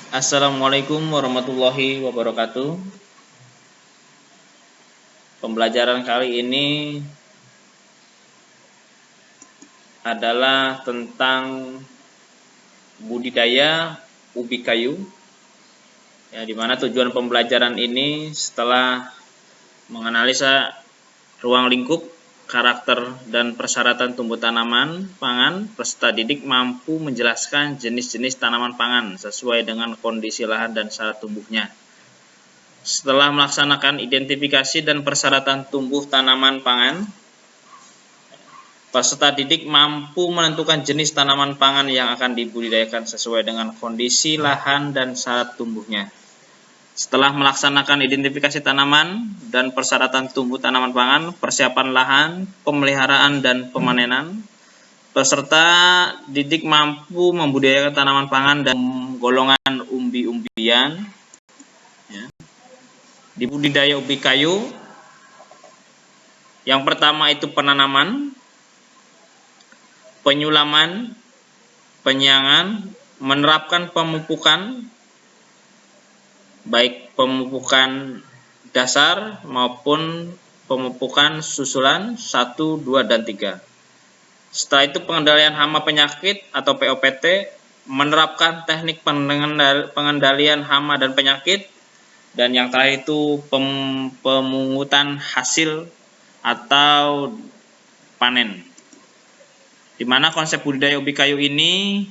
Assalamualaikum warahmatullahi wabarakatuh. Pembelajaran kali ini adalah tentang budidaya ubi kayu. Ya, di mana tujuan pembelajaran ini setelah menganalisa ruang lingkup, karakter dan persyaratan tumbuh tanaman pangan, peserta didik mampu menjelaskan jenis-jenis tanaman pangan sesuai dengan kondisi lahan dan syarat tumbuhnya. Setelah melaksanakan identifikasi dan persyaratan tumbuh tanaman pangan, peserta didik mampu menentukan jenis tanaman pangan yang akan dibudidayakan sesuai dengan kondisi lahan dan syarat tumbuhnya. Setelah melaksanakan identifikasi tanaman dan persyaratan tumbuh tanaman pangan, persiapan lahan, pemeliharaan dan pemanenan, peserta didik mampu membudidayakan tanaman pangan dan golongan umbi-umbian. Di budidaya ubi kayu, yang pertama itu penanaman, penyulaman, penyiangan, menerapkan pemupukan, baik pemupukan dasar maupun pemupukan susulan 1, 2, dan 3. Setelah itu pengendalian hama penyakit atau POPT, menerapkan teknik pengendalian hama dan penyakit, dan yang terakhir itu pemungutan hasil atau panen. Di mana konsep budidaya ubi kayu ini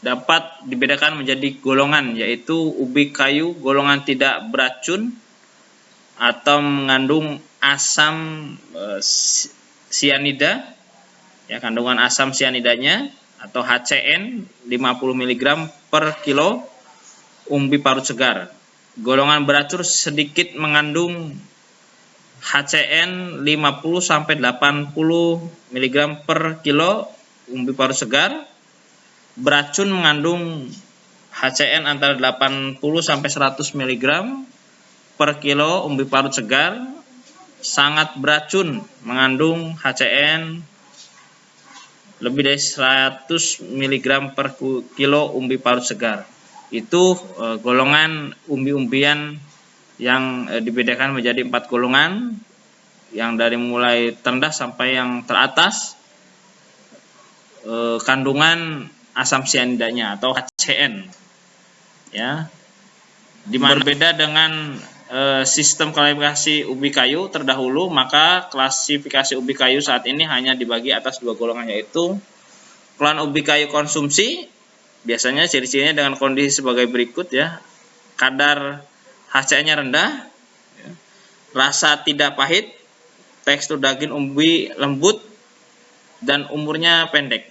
dapat dibedakan menjadi golongan, yaitu ubi kayu golongan tidak beracun atau mengandung asam sianida, ya, kandungan asam sianidanya atau HCN 50 mg per kilo umbi parut segar. Golongan beracun sedikit mengandung HCN 50-80 mg per kilo umbi parut segar. Beracun mengandung HCN antara 80-100 mg per kilo umbi parut segar. Sangat beracun mengandung HCN lebih dari 100 mg per kilo umbi parut segar. Itu golongan umbi-umbian yang dibedakan menjadi 4 golongan, yang dari mulai terendah sampai yang teratas kandungan asam sianidanya atau HCN, ya. Dimana berbeda dengan sistem klasifikasi ubi kayu terdahulu, maka klasifikasi ubi kayu saat ini hanya dibagi atas 2 golongan, yaitu klan ubi kayu konsumsi. Biasanya ciri-cirinya dengan kondisi sebagai berikut, ya. Kadar HCN-nya rendah, ya. Rasa tidak pahit, tekstur daging umbi lembut, dan umurnya pendek.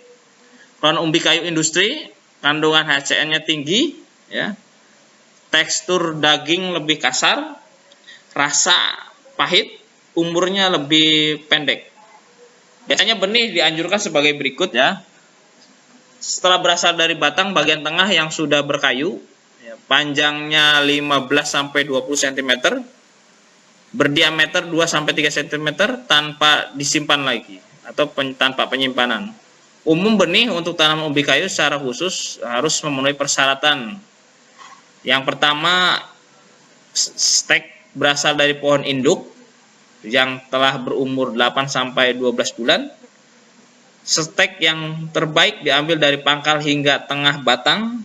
Klan umbi kayu industri, kandungan HCN-nya tinggi, ya. Tekstur daging lebih kasar, rasa pahit, umurnya lebih pendek. Biasanya benih dianjurkan sebagai berikut, ya. Setelah berasal dari batang bagian tengah yang sudah berkayu, ya, panjangnya 15-20 cm, berdiameter 2-3 cm tanpa disimpan lagi atau tanpa penyimpanan. Umum benih untuk tanaman ubi kayu secara khusus harus memenuhi persyaratan. Yang pertama, stek berasal dari pohon induk yang telah berumur 8-12 bulan. Stek yang terbaik diambil dari pangkal hingga tengah batang.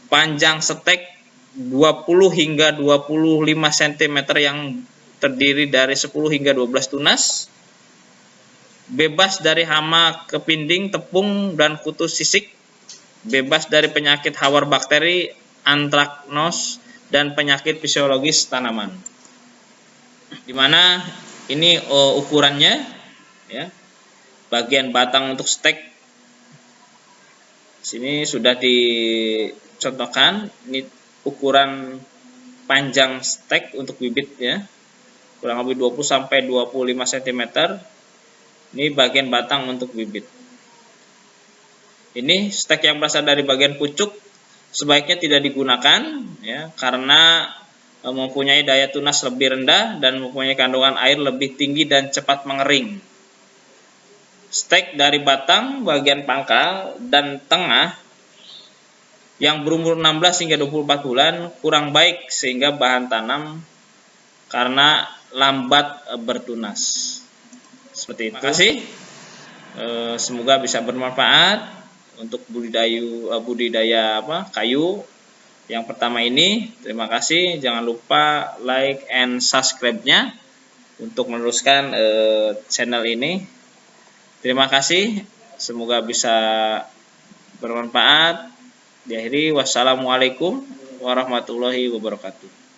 Panjang stek 20-25 cm yang terdiri dari 10 hingga 12 tunas. Bebas dari hama kepinding, tepung, dan kutu sisik. Bebas dari penyakit hawar bakteri, antraknos, dan penyakit fisiologis tanaman. Dimana ini ukurannya, ya. Bagian batang untuk stek sini sudah dicontohkan. Ini ukuran panjang stek untuk bibit, ya, kurang lebih 20-25 cm. Ini bagian batang untuk bibit. Ini stek yang berasal dari bagian pucuk sebaiknya tidak digunakan, ya, karena mempunyai daya tunas lebih rendah dan mempunyai kandungan air lebih tinggi dan cepat mengering. Stek dari batang, bagian pangkal, dan tengah yang berumur 16 hingga 24 bulan kurang baik sehingga bahan tanam karena lambat bertunas. Seperti itu. Terima kasih. Semoga bisa bermanfaat untuk budidaya kayu. Yang pertama ini, terima kasih. Jangan lupa like and subscribe-nya untuk meneruskan channel ini. Terima kasih. Semoga bisa bermanfaat. Diakhiri, wassalamualaikum warahmatullahi wabarakatuh.